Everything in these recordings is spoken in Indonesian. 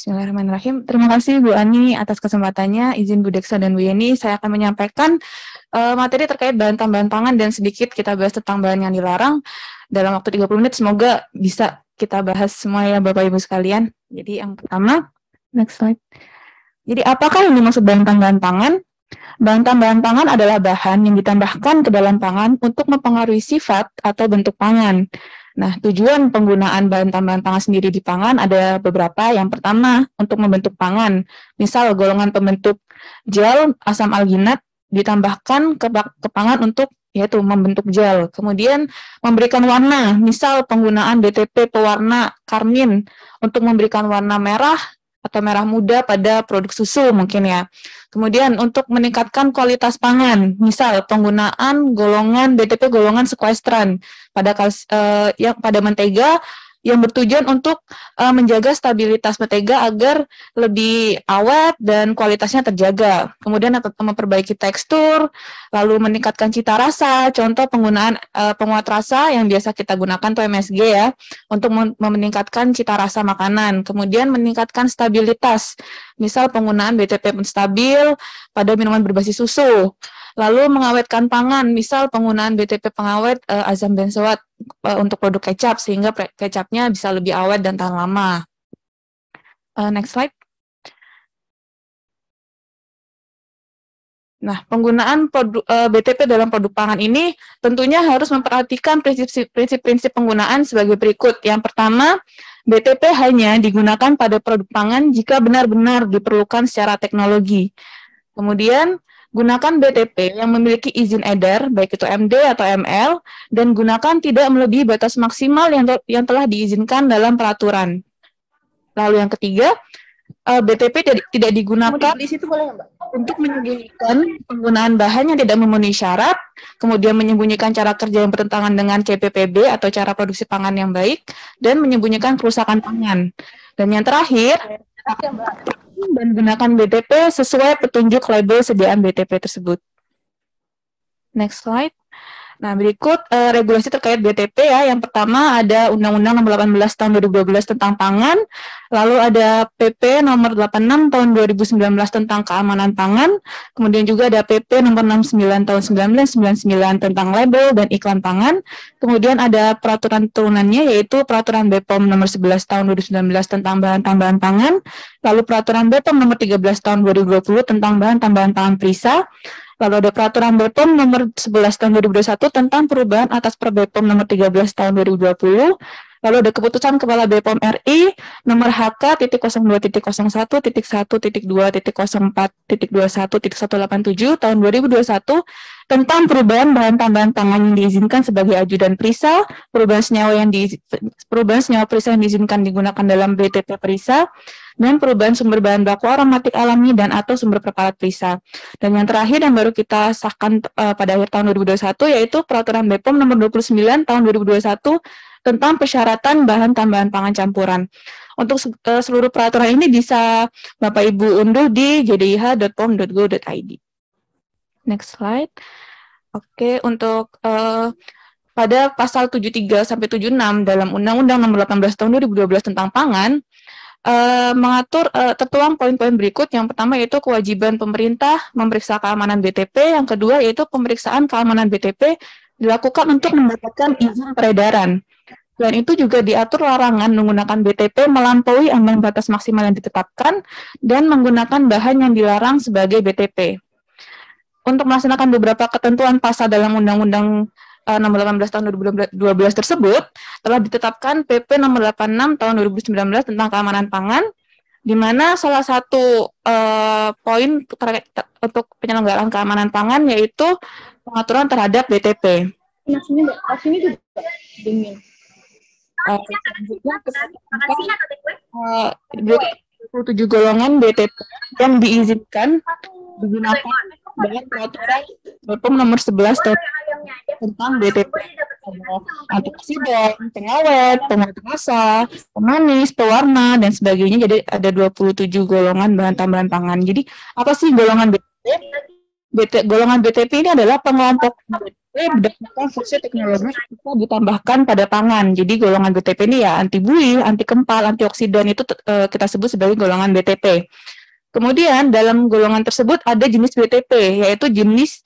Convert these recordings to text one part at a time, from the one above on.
Bismillahirrahmanirrahim. Terima kasih Bu Ani atas kesempatannya. Izin Bu Deksa dan Bu Yeni, saya akan menyampaikan materi terkait bahan tambahan pangan dan sedikit kita bahas tentang bahan yang dilarang dalam waktu 30 menit. Semoga bisa kita bahas semua ya Bapak Ibu sekalian. Jadi yang pertama, next slide. Jadi apakah yang dimaksud bahan tambahan pangan? Bahan tambahan pangan adalah bahan yang ditambahkan ke dalam pangan untuk mempengaruhi sifat atau bentuk pangan. Nah, tujuan penggunaan bahan tambahan pangan sendiri di pangan ada beberapa. Yang pertama, untuk membentuk pangan. Misal, golongan pembentuk gel asam alginat ditambahkan ke pangan untuk yaitu membentuk gel. Kemudian, memberikan warna. Misal, penggunaan BTP pewarna karmin untuk memberikan warna merah atau merah muda pada produk susu mungkin ya. Kemudian untuk meningkatkan kualitas pangan, misal penggunaan golongan BTP golongan sekuestran pada pada mentega yang bertujuan untuk menjaga stabilitas mentega agar lebih awet dan kualitasnya terjaga. Kemudian memperbaiki tekstur, lalu meningkatkan cita rasa. Contoh penggunaan penguat rasa yang biasa kita gunakan tuh MSG ya, untuk meningkatkan cita rasa makanan. Kemudian meningkatkan stabilitas, misal penggunaan BTP penstabil pada minuman berbasis susu. Lalu mengawetkan pangan, misal penggunaan BTP pengawet azam benzoat untuk produk kecap sehingga kecapnya bisa lebih awet dan tahan lama. Next slide. Nah, penggunaan BTP dalam produk pangan ini tentunya harus memperhatikan prinsip-prinsip penggunaan sebagai berikut. Yang pertama, BTP hanya digunakan pada produk pangan jika benar-benar diperlukan secara teknologi. Kemudian, gunakan BTP yang memiliki izin edar, baik itu MD atau ML, dan gunakan tidak melebihi batas maksimal yang telah diizinkan dalam peraturan. Lalu yang ketiga, BTP tidak digunakan di situ boleh, Mbak? Untuk menyembunyikan penggunaan bahan yang tidak memenuhi syarat, kemudian menyembunyikan cara kerja yang bertentangan dengan CPPB atau cara produksi pangan yang baik, dan menyembunyikan kerusakan pangan. Dan yang terakhir, dan gunakan BTP sesuai petunjuk label sediaan BTP tersebut. Next slide. Nah, berikut regulasi terkait BTP ya. Yang pertama ada Undang-Undang Nomor 18 Tahun 2012 tentang pangan, lalu ada PP Nomor 86 Tahun 2019 tentang keamanan pangan, kemudian juga ada PP Nomor 69 Tahun 1999 tentang label dan iklan pangan, kemudian ada peraturan turunannya yaitu Peraturan BPOM Nomor 11 Tahun 2019 tentang bahan tambahan pangan, lalu Peraturan BPOM Nomor 13 Tahun 2020 tentang bahan tambahan pangan PRISA. Lalu ada Peraturan BPOM Nomor 11 Tahun 2021 tentang perubahan atas Per BPOM Nomor 13 Tahun 2020. Lalu ada Keputusan Kepala BPOM RI Nomor HK.02.01.2.04.21.187 Tahun 2021 tentang perubahan bahan tambahan pangan yang diizinkan sebagai ajudan PRISA, perubahan senyawa PRISA yang diizinkan digunakan dalam BTP PRISA, dan perubahan sumber bahan baku aromatik alami dan atau sumber preparat PRISA. Dan yang terakhir yang baru kita sahkan pada akhir tahun 2021 yaitu Peraturan BPOM Nomor 29 Tahun 2021 tentang persyaratan bahan tambahan pangan campuran. Untuk seluruh peraturan ini bisa Bapak Ibu unduh di jdih.pom.go.id. Next slide. Oke, untuk pada pasal 73 sampai 76 dalam Undang-Undang Nomor 18 Tahun 2012 tentang pangan mengatur tertuang poin-poin berikut. Yang pertama yaitu kewajiban pemerintah memeriksa keamanan BTP, yang kedua yaitu pemeriksaan keamanan BTP dilakukan untuk mendapatkan izin peredaran. Dan itu juga diatur larangan menggunakan BTP melampaui ambang batas maksimal yang ditetapkan dan menggunakan bahan yang dilarang sebagai BTP. Untuk melaksanakan beberapa ketentuan pasal dalam Undang-Undang Nomor 18 Tahun 2012 tersebut, telah ditetapkan PP Nomor 86 Tahun 2019 tentang keamanan pangan, di mana salah satu poin untuk penyelenggaraan keamanan pangan yaitu pengaturan terhadap BTP. Nah, sini juga dingin. Selanjutnya kita 27 golongan BTP yang diizinkan digunakan dengan peraturan BPOM Nomor 11 tentang BTP, antioksidan, pengawet, penguat rasa, pemanis, pewarna, dan sebagainya. Jadi ada 27 golongan bahan tambahan pangan. Jadi apa sih golongan BTP? golongan BTP ini adalah pengelompok BTP berdasarkan fungsi teknologi yang ditambahkan pada pangan. Jadi golongan BTP ini ya anti buih, anti kempal, antioksidan itu kita sebut sebagai golongan BTP. Kemudian dalam golongan tersebut ada jenis BTP, yaitu jenis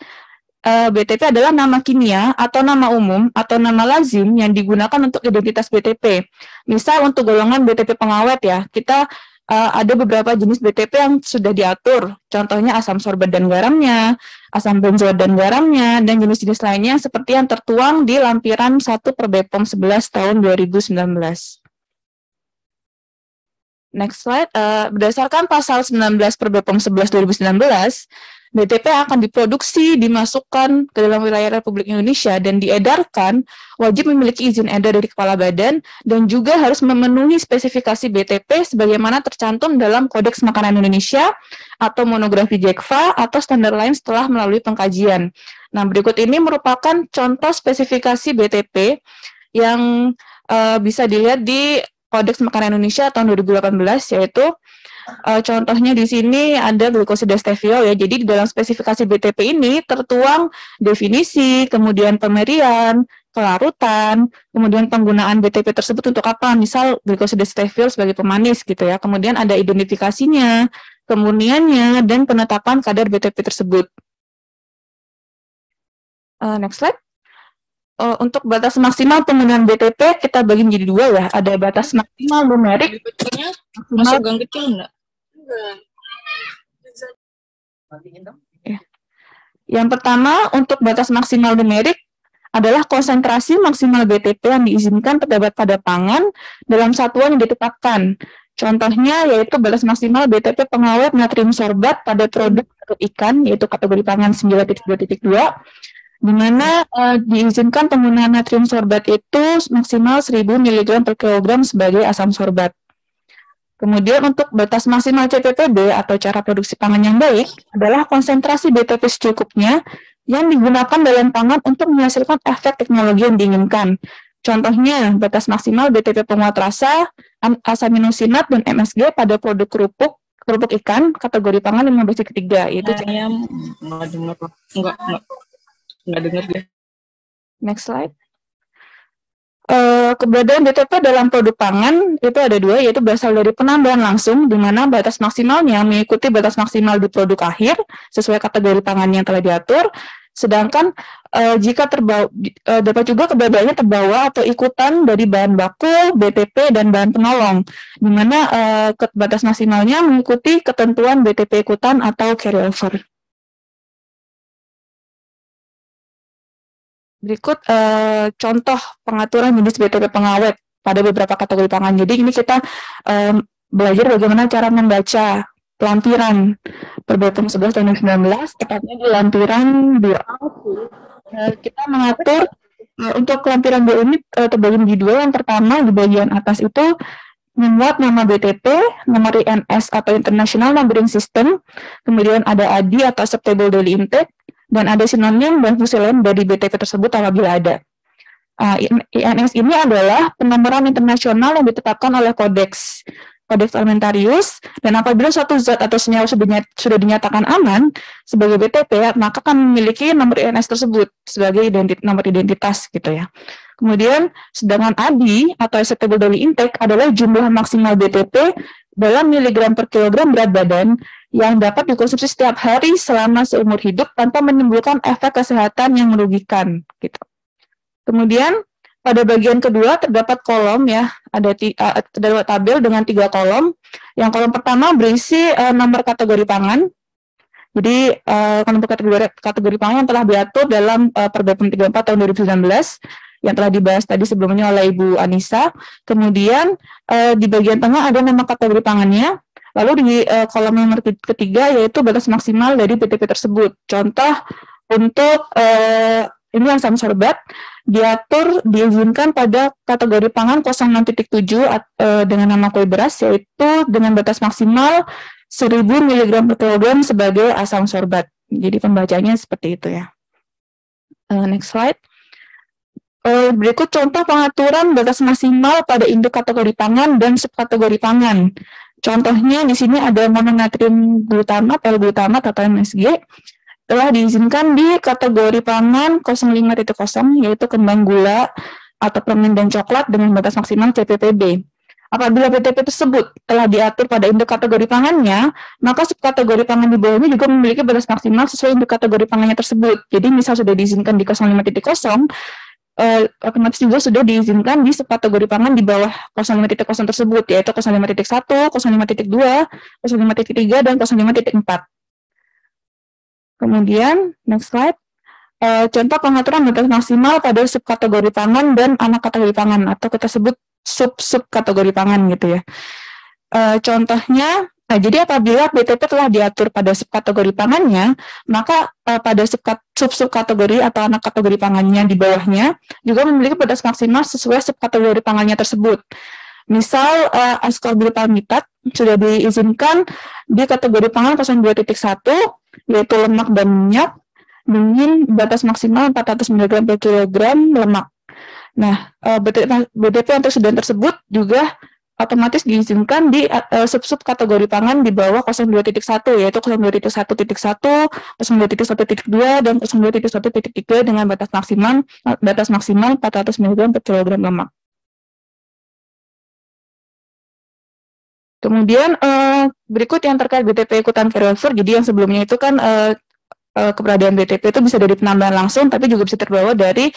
BTP adalah nama kimia atau nama umum atau nama lazim yang digunakan untuk identitas BTP. Misal untuk golongan BTP pengawet ya, kita ada beberapa jenis BTP yang sudah diatur, contohnya asam sorbat dan garamnya, asam benzoat dan garamnya, dan jenis-jenis lainnya seperti yang tertuang di lampiran 1 per BPOM 11 tahun 2019. Next slide. Berdasarkan pasal 19 per BPOM 11 2019, BTP akan diproduksi, dimasukkan ke dalam wilayah Republik Indonesia dan diedarkan, wajib memiliki izin edar dari Kepala Badan dan juga harus memenuhi spesifikasi BTP sebagaimana tercantum dalam Kodeks Makanan Indonesia atau monografi JEKFA atau standar lain setelah melalui pengkajian. Nah, berikut ini merupakan contoh spesifikasi BTP yang bisa dilihat di Kodeks Makanan Indonesia tahun 2018, yaitu contohnya di sini ada glucosida stevia ya. Jadi di dalam spesifikasi BTP ini tertuang definisi, kemudian pemerian, kelarutan, kemudian penggunaan BTP tersebut untuk apa? Misal glucosida stevia sebagai pemanis gitu ya. Kemudian ada identifikasinya, kemurniannya, dan penetapan kadar BTP tersebut. Next slide. Untuk batas maksimal penggunaan BTP kita bagi menjadi dua ya. Ada batas maksimal numerik. Masuk gang kecil enggak? Ya. Yang pertama untuk batas maksimal numerik adalah konsentrasi maksimal BTP yang diizinkan terdapat pada pangan dalam satuan yang ditetapkan. Contohnya yaitu batas maksimal BTP pengawet natrium sorbat pada produk ikan yaitu kategori pangan 9.2.2, di mana diizinkan penggunaan natrium sorbat itu maksimal 1000 mg per kilogram sebagai asam sorbat. Kemudian untuk batas maksimal CPPB atau cara produksi pangan yang baik adalah konsentrasi BTP secukupnya yang digunakan dalam pangan untuk menghasilkan efek teknologi yang diinginkan. Contohnya batas maksimal BTP penguat rasa, asaminosinat, dan MSG pada produk kerupuk ikan kategori pangan 15.3 itu. Nggak dengar deh. Next slide. Keberadaan BTP dalam produk pangan itu ada dua, yaitu berasal dari penambahan langsung, di mana batas maksimalnya mengikuti batas maksimal di produk akhir sesuai kategori pangan yang telah diatur. Sedangkan jika dapat juga keberadaannya terbawa atau ikutan dari bahan baku, BTP, dan bahan penolong, di mana batas maksimalnya mengikuti ketentuan BTP ikutan atau carryover. Berikut contoh pengaturan jenis BTP pengawet pada beberapa kategori pangan. Jadi ini kita belajar bagaimana cara membaca lampiran per BPOM 11 tahun 2019, tepatnya di lampiran 2A. Kita mengatur untuk lampiran 2 ini terbagi menjadi dua. Yang pertama di bagian atas itu memuat nama BTP, nomor INS atau International Numbering System, kemudian ada ADI atau Acceptable Daily Intake, dan ada sinonim dan fungsi lain dari BTP tersebut apabila ada. INS ini adalah penomoran internasional yang ditetapkan oleh Kodeks Alimentarius, dan apabila suatu zat atau senyawa sudah dinyatakan aman sebagai BTP, maka akan memiliki nomor INS tersebut sebagai nomor identitas gitu ya. Kemudian sedangkan ADI atau Acceptable Daily Intake adalah jumlah maksimal BTP dalam miligram per kilogram berat badan yang dapat dikonsumsi setiap hari selama seumur hidup tanpa menimbulkan efek kesehatan yang merugikan gitu. Kemudian pada bagian kedua terdapat kolom ya, terdapat tabel dengan 3 kolom. Yang kolom pertama berisi nomor kategori pangan. Jadi nomor kategori pangan yang telah diatur dalam Perbepom 34 tahun 2019 yang telah dibahas tadi sebelumnya oleh Ibu Anissa. Kemudian di bagian tengah ada nama kategori pangannya. Lalu di kolom nomor ketiga yaitu batas maksimal dari BTP tersebut. Contoh untuk ini asam sorbat diizinkan pada kategori pangan 06.7 dengan nama kue beras, yaitu dengan batas maksimal 1000 mg per kilogram sebagai asam sorbat. Jadi pembacanya seperti itu ya. Next slide. Berikut contoh pengaturan batas maksimal pada induk kategori pangan dan subkategori pangan. Contohnya di sini ada mononatrium glutamat, L-glutamat atau MSG, telah diizinkan di kategori pangan 05.0, yaitu kembang gula atau permen dan coklat dengan batas maksimal CPPB. Apabila BTP tersebut telah diatur pada induk kategori pangannya, maka subkategori pangan di bawahnya juga memiliki batas maksimal sesuai induk kategori pangannya tersebut. Jadi misal sudah diizinkan di 05.0, otomatis juga sudah diizinkan di subkategori pangan di bawah 05.0 tersebut, yaitu 05.1, 05.2, 05.3, dan 05.4. Kemudian, next slide. Contoh pengaturan batas maksimal pada subkategori pangan dan anak kategori pangan, atau kita sebut sub-subkategori pangan gitu ya. Contohnya, jadi apabila BTP telah diatur pada subkategori pangannya, maka pada sub-subkategori atau anak kategori pangannya di bawahnya juga memiliki batas maksimal sesuai subkategori pangannya tersebut. Misal ascorbyl palmitat sudah diizinkan di kategori pangan 02.1, yaitu lemak dan minyak, dengan batas maksimal 400 mg per kilogram lemak. Nah, BTP untuk sedan tersebut juga otomatis diizinkan di sub-sub kategori pangan di bawah 02.1, yaitu 02.1.1, 02.1.2, dan 02.1.3 dengan batas maksimal 400 mg per kilogram lemak. Kemudian berikut yang terkait BTP ikutan carryover. Jadi yang sebelumnya itu kan keberadaan BTP itu bisa dari penambahan langsung, tapi juga bisa terbawa dari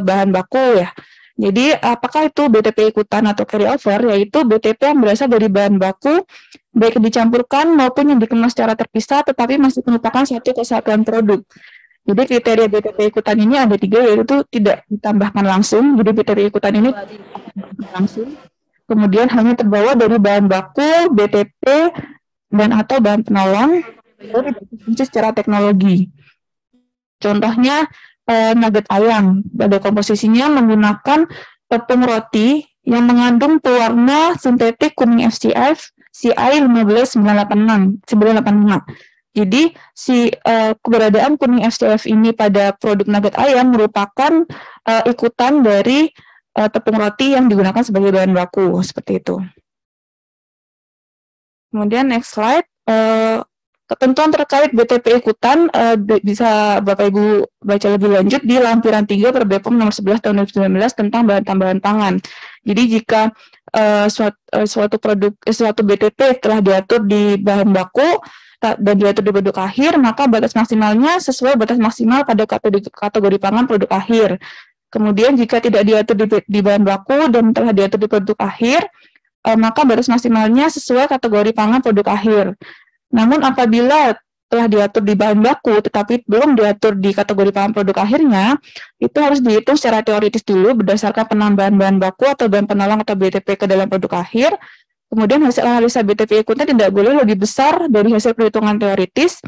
bahan baku ya. Jadi apakah itu BTP ikutan atau carryover? Yaitu BTP yang berasal dari bahan baku, baik dicampurkan maupun yang dikemas secara terpisah, tetapi masih merupakan satu kesatuan produk. Jadi kriteria BTP ikutan ini ada 3, yaitu tidak ditambahkan langsung. Jadi BTP ikutan ini langsung. Kemudian hanya terbawa dari bahan baku, BTP, dan atau bahan penolong, dari fungsi secara teknologi. Contohnya nugget ayam, pada komposisinya menggunakan tepung roti yang mengandung pewarna sintetik kuning FCF CI 15985. Jadi keberadaan kuning FCF ini pada produk nugget ayam merupakan ikutan dari tepung roti yang digunakan sebagai bahan baku, seperti itu. Kemudian next slide. Ketentuan terkait BTP ikutan bisa Bapak Ibu baca lebih lanjut di lampiran 3 per BPOM nomor 11 tahun 2019 tentang bahan tambahan pangan. Jadi jika suatu BTP telah diatur di bahan baku dan diatur di produk akhir, maka batas maksimalnya sesuai batas maksimal pada kategori pangan produk akhir. Kemudian jika tidak diatur di bahan baku dan telah diatur di produk akhir, maka batas maksimalnya sesuai kategori pangan produk akhir. Namun apabila telah diatur di bahan baku tetapi belum diatur di kategori pangan produk akhirnya, itu harus dihitung secara teoritis dulu berdasarkan penambahan bahan baku atau bahan penolong atau BTP ke dalam produk akhir. Kemudian hasil analisa BTP ikutan tidak boleh lebih besar dari hasil perhitungan teoritis,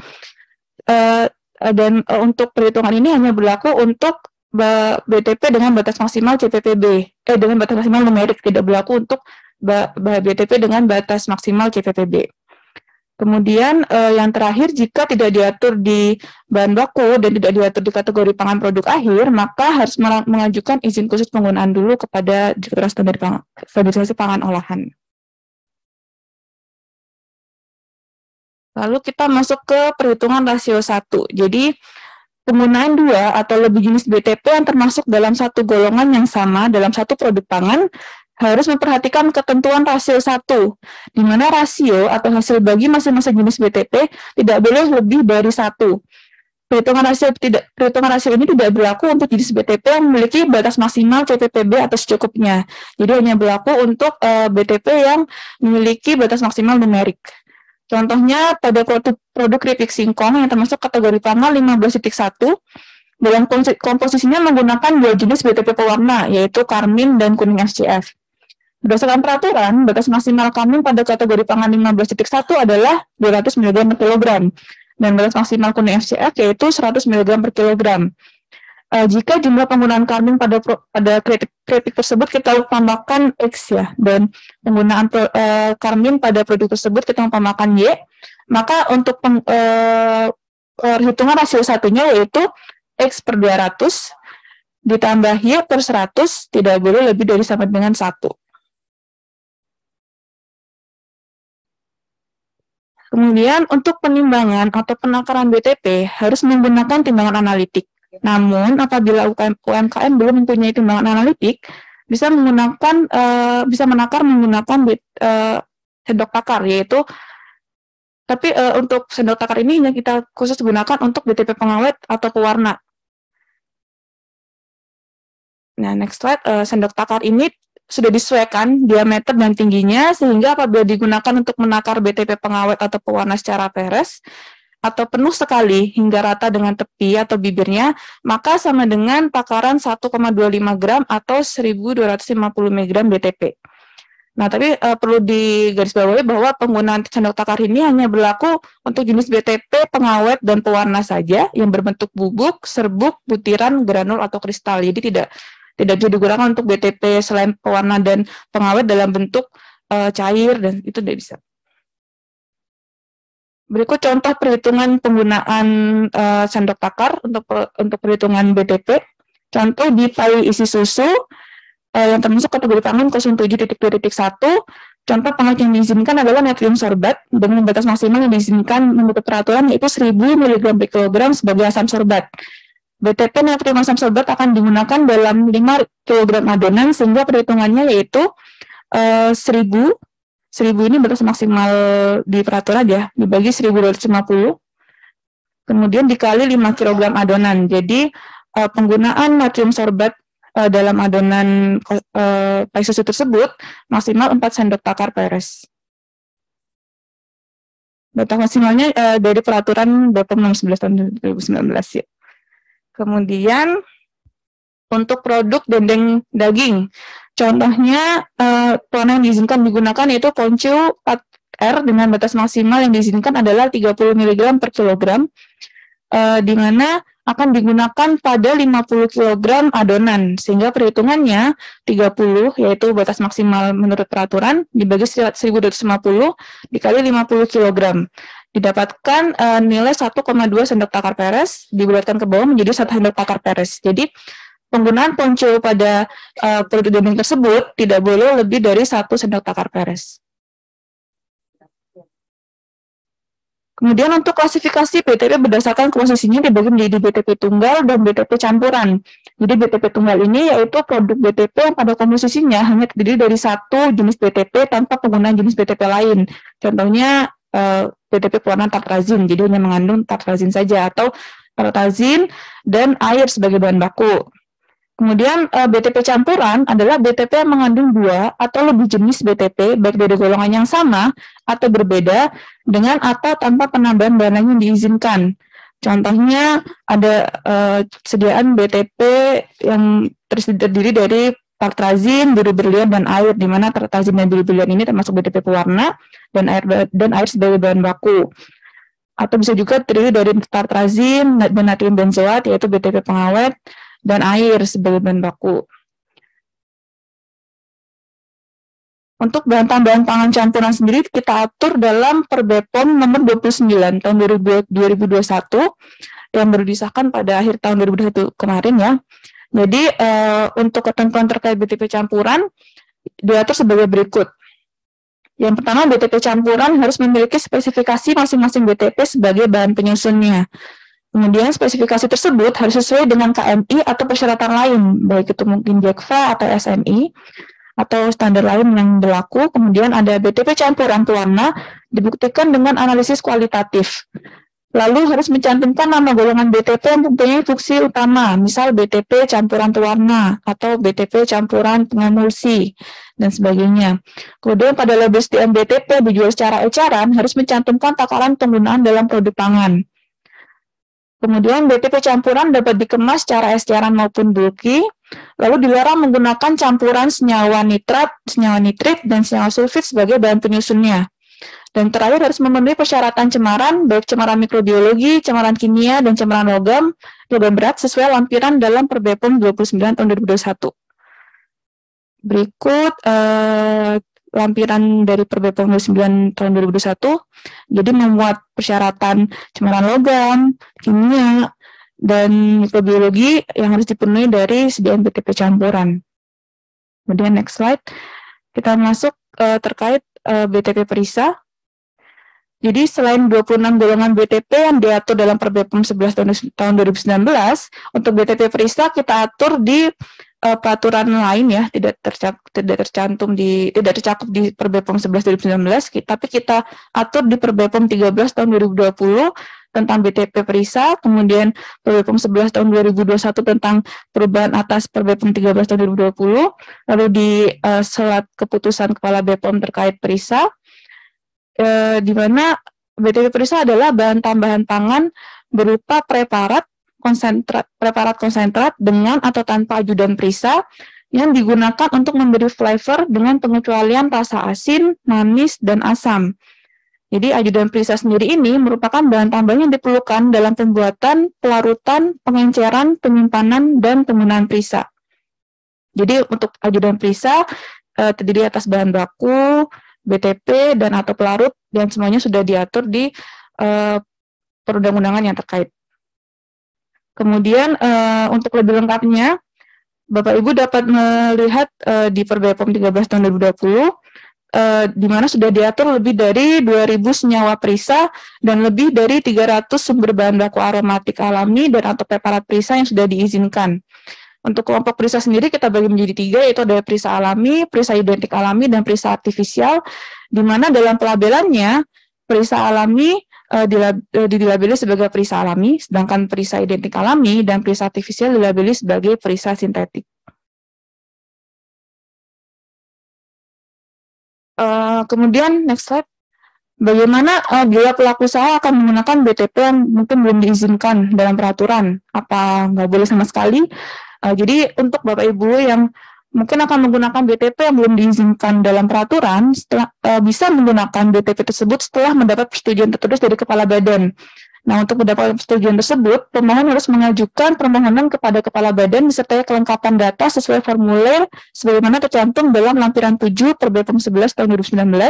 dan untuk perhitungan ini hanya berlaku untuk BTP dengan batas maksimal CPPB, dengan batas maksimal numerik, tidak berlaku untuk BTP dengan batas maksimal CPPB. Kemudian yang terakhir, jika tidak diatur di bahan baku dan tidak diatur di kategori pangan produk akhir, maka harus mengajukan izin khusus penggunaan dulu kepada Direktorat Standarisasi Pangan Olahan. Lalu kita masuk ke perhitungan rasio 1. Jadi penggunaan 2 atau lebih jenis BTP yang termasuk dalam satu golongan yang sama dalam satu produk pangan harus memperhatikan ketentuan rasio 1, di mana rasio atau hasil bagi masing-masing jenis BTP tidak boleh lebih dari 1. Perhitungan rasio ini tidak berlaku untuk jenis BTP yang memiliki batas maksimal CPPB atau secukupnya. Jadi hanya berlaku untuk BTP yang memiliki batas maksimal numerik. Contohnya pada produk keripik singkong yang termasuk kategori pangan 15.1, dalam komposisinya menggunakan 2 jenis BTP pewarna, yaitu karmin dan kuning FCF. Berdasarkan peraturan, batas maksimal karmin pada kategori pangan 15.1 adalah 200 mg per kilogram, dan batas maksimal kuning FCF yaitu 100 mg per kilogram. Jika jumlah penggunaan karmin pada keripik tersebut kita tambahkan X ya, dan penggunaan karmin pada produk tersebut kita tambahkan Y, maka untuk perhitungan rasio satunya yaitu X per 200 ditambah Y per 100 tidak boleh lebih dari sama dengan 1. Kemudian untuk penimbangan atau penakaran BTP harus menggunakan timbangan analitik. Namun apabila UMKM belum mempunyai timbangan analitik, bisa menakar menggunakan sendok takar, yaitu untuk sendok takar ini yang kita khusus gunakan untuk BTP pengawet atau pewarna. Nah, next slide, sendok takar ini sudah disesuaikan diameter dan tingginya, sehingga apabila digunakan untuk menakar BTP pengawet atau pewarna secara peres, atau penuh sekali hingga rata dengan tepi atau bibirnya, maka sama dengan takaran 1,25 gram atau 1.250 mg BTP. Nah, tapi perlu digarisbawahi bahwa penggunaan sendok takar ini hanya berlaku untuk jenis BTP pengawet dan pewarna saja yang berbentuk bubuk, serbuk, butiran, granul, atau kristal. Jadi tidak bisa digunakan untuk BTP selain pewarna dan pengawet dalam bentuk cair, dan itu tidak bisa. Berikut contoh perhitungan penggunaan sendok takar untuk perhitungan BTP. Contoh di pai isi susu yang termasuk kategori pangan 07.2.1. Contoh pengawet yang diizinkan adalah natrium sorbat dengan batas maksimal yang diizinkan menurut peraturan yaitu 1.000 mg per kilogram sebagai asam sorbat. BTP natrium asam sorbat akan digunakan dalam 5 kg adonan, sehingga perhitungannya yaitu 1.000 ini batas maksimal di peraturan ya, dibagi 1.250, kemudian dikali 5 kg adonan. Jadi penggunaan natrium sorbat dalam adonan pai susu tersebut maksimal 4 sendok takar peres. Batas maksimalnya dari peraturan BPOM nomor 11 tahun 2019 ya. Kemudian untuk produk dendeng daging, contohnya pewarna yang diizinkan digunakan yaitu Poncu 4R dengan batas maksimal yang diizinkan adalah 30 mg per kilogram, di mana akan digunakan pada 50 kg adonan, sehingga perhitungannya 30 yaitu batas maksimal menurut peraturan dibagi 1.250 dikali 50 kg. Didapatkan nilai 1,2 sendok takar peres, dibulatkan ke bawah menjadi 1 sendok takar peres. Jadi penggunaan ponco pada produk dendeng tersebut tidak boleh lebih dari 1 sendok takar peres. Kemudian untuk klasifikasi BTP berdasarkan komposisinya dibagi menjadi BTP tunggal dan BTP campuran. Jadi BTP tunggal ini yaitu produk BTP yang pada komposisinya hanya terdiri dari satu jenis BTP tanpa penggunaan jenis BTP lain. Contohnya BTP pewarna tartrazin, jadi hanya mengandung tartrazin saja, atau tartrazin dan air sebagai bahan baku. Kemudian BTP campuran adalah BTP yang mengandung 2 atau lebih jenis BTP, baik dari golongan yang sama atau berbeda, dengan atau tanpa penambahan bahan lain yang diizinkan. Contohnya ada sediaan BTP yang terdiri dari tartrazin, biru berlian, dan air, di mana tartrazin dan biru berlian ini termasuk BTP pewarna, dan air sebagai bahan baku. Atau bisa juga terdiri dari tartrazin dan natrium benzoat, yaitu BTP pengawet, dan air sebagai bahan baku. Untuk bahan tambahan pangan campuran sendiri kita atur dalam Perbepom nomor 29 tahun 2021 yang baru disahkan pada akhir tahun 2021 kemarin ya. Jadi untuk ketentuan terkait BTP campuran diatur sebagai berikut. Yang pertama, BTP campuran harus memiliki spesifikasi masing-masing BTP sebagai bahan penyusunnya. Kemudian spesifikasi tersebut harus sesuai dengan KMI atau persyaratan lain, baik itu mungkin JEKFA atau SNI, atau standar lain yang berlaku. Kemudian ada BTP campuran pewarna, dibuktikan dengan analisis kualitatif. Lalu harus mencantumkan nama golongan BTP yang mempunyai fungsi utama, misal BTP campuran pewarna, atau BTP campuran pengemulsi, dan sebagainya. Kemudian pada label SDM BTP dijual secara ecaran, harus mencantumkan takaran penggunaan dalam produk pangan. Kemudian BTP campuran dapat dikemas secara eceran maupun bulky, lalu dilarang menggunakan campuran senyawa nitrat, senyawa nitrit, dan senyawa sulfit sebagai bahan penyusunnya. Dan terakhir harus memenuhi persyaratan cemaran, baik cemaran mikrobiologi, cemaran kimia, dan cemaran logam berat sesuai lampiran dalam Perbepom 29 tahun 2021. Berikut lampiran dari Perbepom 29 tahun 2021, jadi memuat persyaratan cemaran logam, kimia, dan mikrobiologi yang harus dipenuhi dari sediaan BTP campuran. Kemudian next slide, kita masuk terkait BTP perisa. Jadi selain 26 golongan BTP yang diatur dalam Perbepom 11 tahun 2019, untuk BTP Perisa kita atur di peraturan lain ya, tidak tercakup di Perbepom 11 2019, tapi kita atur di Perbepom 13 tahun 2020 tentang BTP Perisa, kemudian Perbepom 11 tahun 2021 tentang perubahan atas Perbepom 13 tahun 2020, lalu di surat keputusan Kepala BPOM terkait Perisa, di mana BTP Perisa adalah bahan tambahan pangan berupa preparat konsentrat dengan atau tanpa ajudan Perisa yang digunakan untuk memberi flavor dengan pengecualian rasa asin, manis, dan asam. Jadi ajudan Perisa sendiri ini merupakan bahan tambahan yang diperlukan dalam pembuatan, pelarutan, pengenceran, penyimpanan, dan penggunaan Perisa. Jadi untuk ajudan Perisa terdiri atas bahan baku, BTP, dan atau pelarut, dan semuanya sudah diatur di perundang-undangan yang terkait. Kemudian untuk lebih lengkapnya, Bapak Ibu dapat melihat di Perbepom 13 tahun 2020, di mana sudah diatur lebih dari 2.000 senyawa Perisa dan lebih dari 300 sumber bahan baku aromatik alami dan atau preparat Perisa yang sudah diizinkan. Untuk kelompok Perisa sendiri kita bagi menjadi 3, yaitu ada Perisa alami, Perisa identik alami, dan Perisa artifisial, di mana dalam pelabelannya Perisa alami dilabeli sebagai Perisa alami, sedangkan Perisa identik alami dan Perisa artifisial dilabeli sebagai Perisa sintetik. Kemudian next slide. Bagaimana bila pelaku usaha akan menggunakan BTP yang mungkin belum diizinkan dalam peraturan? Apa nggak boleh sama sekali? Jadi untuk Bapak Ibu yang mungkin akan menggunakan BTP yang belum diizinkan dalam peraturan, bisa menggunakan BTP tersebut setelah mendapat persetujuan tertulis dari Kepala Badan. Nah, untuk mendapatkan persetujuan tersebut, pemohon harus mengajukan permohonan kepada Kepala Badan disertai kelengkapan data sesuai formulir sebagaimana tercantum dalam lampiran 7 Perbepom 11 tahun 2019.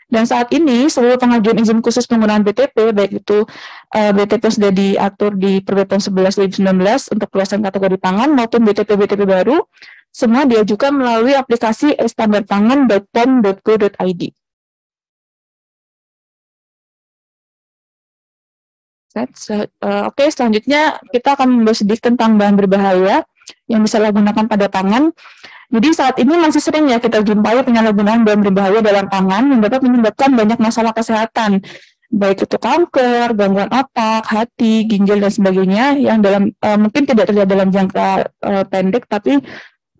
Dan saat ini seluruh pengajuan izin khusus penggunaan BTP, baik itu BTP sudah diatur di Perbepom 11 2019 untuk luasan kategori pangan maupun BTP-BTP baru, semua diajukan melalui aplikasi standarpangan.pom.go.id. Oke, selanjutnya kita akan membahas sedikit tentang bahan berbahaya yang bisa digunakan pada pangan. Jadi saat ini masih sering ya kita jumpai penyalahgunaan bahan berbahaya dalam pangan yang dapat menyebabkan banyak masalah kesehatan, baik itu kanker, gangguan otak, hati, ginjal, dan sebagainya, yang dalam mungkin tidak terjadi dalam jangka pendek, tapi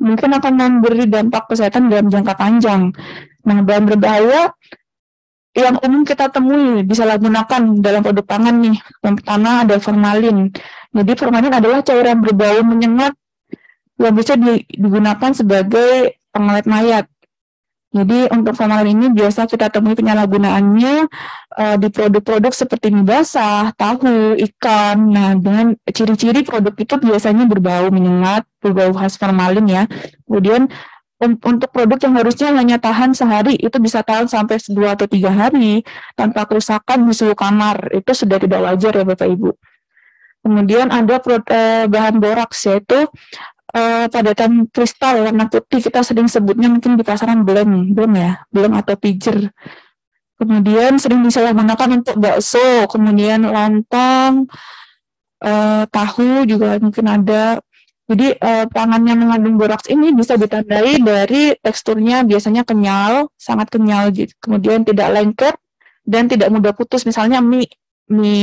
mungkin akan memberi dampak kesehatan dalam jangka panjang. Nah, bahan berbahaya yang umum kita temui disalahgunakan dalam produk pangan nih. Yang pertama ada formalin. Jadi formalin adalah cairan berbau menyengat yang bisa digunakan sebagai pengelet mayat. Jadi untuk formalin ini biasa kita temui penyalahgunaannya di produk-produk seperti mie basah, tahu, ikan. Nah, dengan ciri-ciri produk itu biasanya berbau menyengat, berbau khas formalin ya. Kemudian untuk produk yang harusnya hanya tahan sehari, itu bisa tahan sampai 2 atau 3 hari tanpa kerusakan di suhu kamar. Itu sudah tidak wajar ya Bapak Ibu. Kemudian ada bahan boraks, yaitu padatan kristal warna putih, kita sering sebutnya mungkin di pasaran belum atau pijer. Kemudian sering disalahgunakan untuk bakso, kemudian lontong, tahu juga mungkin ada. Jadi pangan yang mengandung boraks ini bisa ditandai dari teksturnya biasanya kenyal, sangat kenyal, kemudian tidak lengket dan tidak mudah putus. Misalnya mie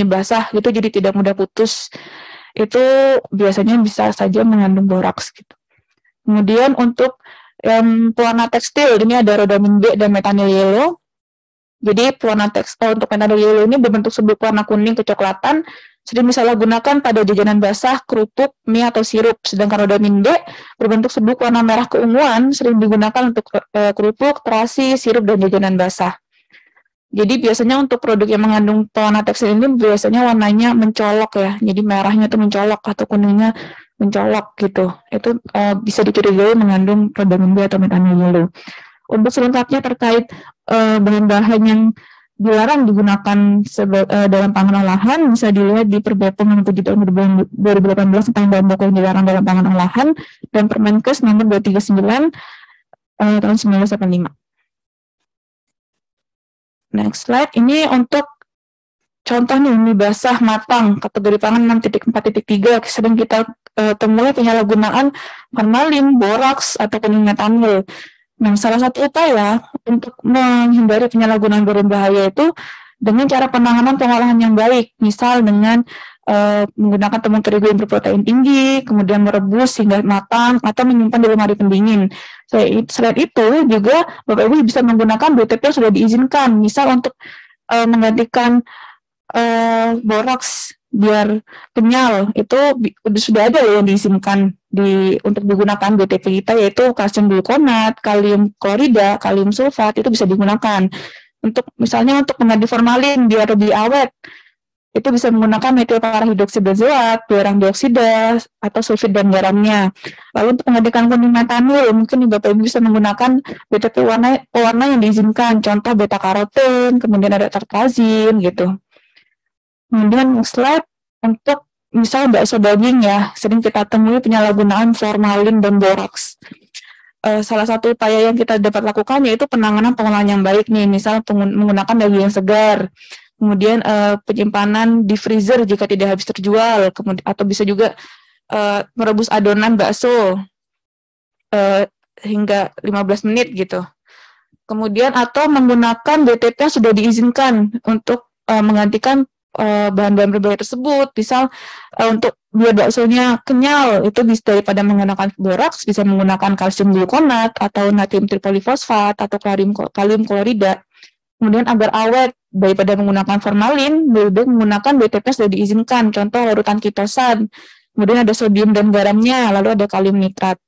basah gitu, jadi tidak mudah putus. Itu biasanya bisa saja mengandung boraks gitu. Kemudian untuk pewarna tekstil, ini ada rhodamin B dan metanyl yellow. Jadi pewarna tekstil untuk metanyl yellow ini berbentuk serbuk warna kuning kecoklatan, sering disalahgunakan pada jajanan basah, kerupuk, mie, atau sirup. Sedangkan rhodamin B berbentuk serbuk warna merah keunguan, sering digunakan untuk kerupuk, terasi, sirup, dan jajanan basah. Jadi biasanya untuk produk yang mengandung pewarna tekstil ini biasanya warnanya mencolok ya. Jadi merahnya itu mencolok atau kuningnya mencolok gitu. Itu bisa dicurigai mengandung rhodamin B atau metanyl yellow. Untuk selengkapnya terkait bahan-bahan yang dilarang digunakan dalam pangan olahan bisa dilihat di Perbepom nomor 7 tahun 2018 tentang bahan baku yang dilarang dalam pangan olahan dan Permenkes nomor 239 tahun 1985. Next slide. Ini untuk contoh nih, mie basah matang, kategori pangan 6.4.3, sering kita temui penyalahgunaan formalin, boraks, atau kuning metanil. Nah, salah satu upaya untuk menghindari penyalahgunaan berbahaya itu dengan cara penanganan pengolahan yang baik, misal dengan menggunakan tepung terigu yang berprotein tinggi, kemudian merebus hingga matang, atau menyimpan di lemari pendingin. Selain itu, juga Bapak Ibu bisa menggunakan BTP yang sudah diizinkan, misal untuk menggantikan boraks biar kenyal, itu sudah ada yang diizinkan untuk digunakan BTP kita, yaitu kalsium glukonat, kalium klorida, kalium sulfat, itu bisa digunakan. Misalnya untuk mengganti formalin biar lebih awet, itu bisa menggunakan metil parahidroksibenzoat, borang dioksida, atau sulfit dan garamnya. Lalu untuk menggantikan kuning metanil, mungkin Bapak Ibu bisa menggunakan BTP pewarna yang diizinkan, contoh beta karoten, kemudian ada tartrazin gitu. Kemudian slide untuk misal bakso daging ya, sering kita temui penyalahgunaan formalin dan boraks. Salah satu upaya yang kita dapat lakukan yaitu penanganan pengolahan yang baik nih, misal menggunakan daging yang segar, kemudian penyimpanan di freezer jika tidak habis terjual, atau bisa juga merebus adonan bakso hingga 15 menit gitu. Kemudian atau menggunakan BTP yang sudah diizinkan untuk menggantikan bahan-bahan berbahaya tersebut, misal untuk biar baksonya kenyal, itu bisa daripada menggunakan boraks, bisa menggunakan kalsium glukonat atau natrium tripolifosfat atau kalium klorida. Kemudian agar awet, daripada menggunakan formalin, lebih baik menggunakan BTP sudah diizinkan, contoh larutan kitosan. Kemudian ada sodium dan garamnya, lalu ada kalium nitrat.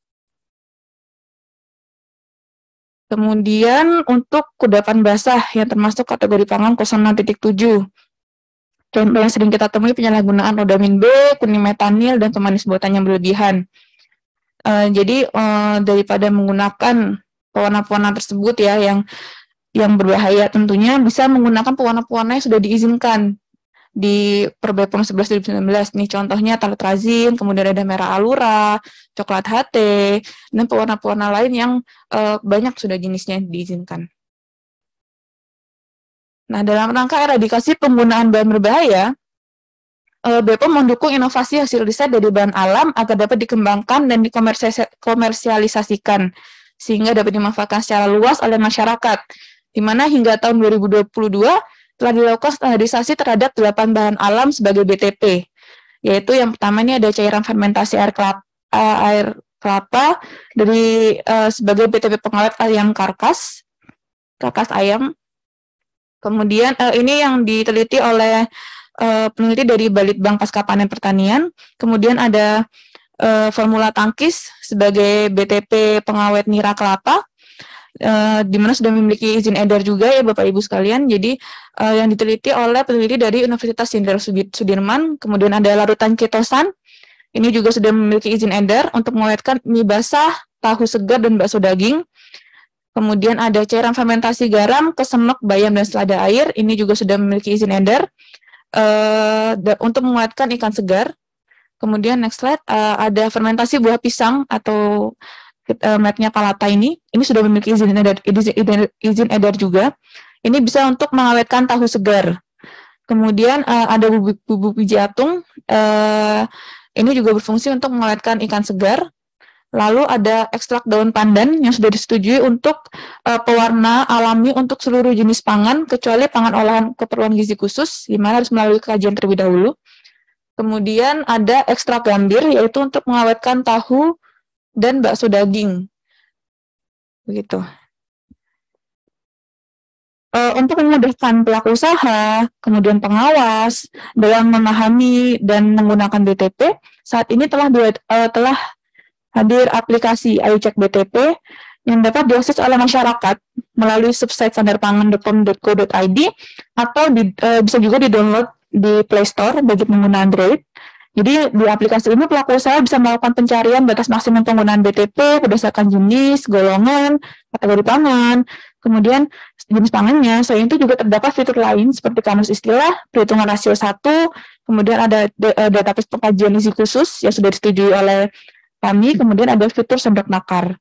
Kemudian untuk kudapan basah yang termasuk kategori pangan 06.7. Contoh yang sering kita temui penyalahgunaan rodamin B, kuning metanil, dan pemanis buatan yang berlebihan. Jadi daripada menggunakan pewarna-pewarna tersebut ya yang berbahaya, tentunya bisa menggunakan pewarna-pewarna yang sudah diizinkan di Perbepom 11/2019 nih, contohnya tartrazin, kemudian ada merah alura, coklat HT, dan pewarna-pewarna lain yang banyak sudah jenisnya diizinkan. Nah, dalam rangka eradikasi penggunaan bahan berbahaya, BPOM mendukung inovasi hasil riset dari bahan alam agar dapat dikembangkan dan dikomersialisasikan, sehingga dapat dimanfaatkan secara luas oleh masyarakat, di mana hingga tahun 2022 telah dilakukan standarisasi terhadap 8 bahan alam sebagai BTP, yaitu yang pertama ini ada cairan fermentasi air kelapa dari sebagai BTP pengawet ayam karkas ayam. Kemudian ini yang diteliti oleh peneliti dari Balitbang Pasca Panen Pertanian. Kemudian ada formula tangkis sebagai BTP pengawet nira kelapa, di mana sudah memiliki izin edar juga ya Bapak Ibu sekalian. Jadi yang diteliti oleh peneliti dari Universitas Jenderal Sudirman. Kemudian ada larutan ketosan, ini juga sudah memiliki izin edar untuk mengawetkan mie basah, tahu segar, dan bakso daging. Kemudian ada cairan fermentasi garam, kesemek, bayam, dan selada air. Ini juga sudah memiliki izin edar untuk menguatkan ikan segar. Kemudian next slide, ada fermentasi buah pisang atau mereknya Palata ini sudah memiliki izin edar juga. Ini bisa untuk mengawetkan tahu segar. Kemudian ada bubuk biji atung. Ini juga berfungsi untuk mengawetkan ikan segar. Lalu ada ekstrak daun pandan yang sudah disetujui untuk pewarna alami untuk seluruh jenis pangan, kecuali pangan olahan keperluan gizi khusus, di mana harus melalui kajian terlebih dahulu. Kemudian ada ekstrak gambir, yaitu untuk mengawetkan tahu dan bakso daging. Begitu. Untuk memudahkan pelaku usaha, kemudian pengawas dalam memahami dan menggunakan BTP, saat ini telah hadir aplikasi Ayo Cek BTP yang dapat diakses oleh masyarakat melalui subsite standarpangan.com.go.id atau bisa juga di-download di Play Store bagi pengguna Android. Jadi di aplikasi ini pelaku usaha bisa melakukan pencarian batas maksimum penggunaan BTP berdasarkan jenis, golongan, kategori pangan, kemudian jenis pangannya. Selain itu juga terdapat fitur lain seperti kamus istilah, perhitungan rasio 1, kemudian ada database pengkajian gizi khusus yang sudah disetujui oleh kami, kemudian ada fitur sendok nakar.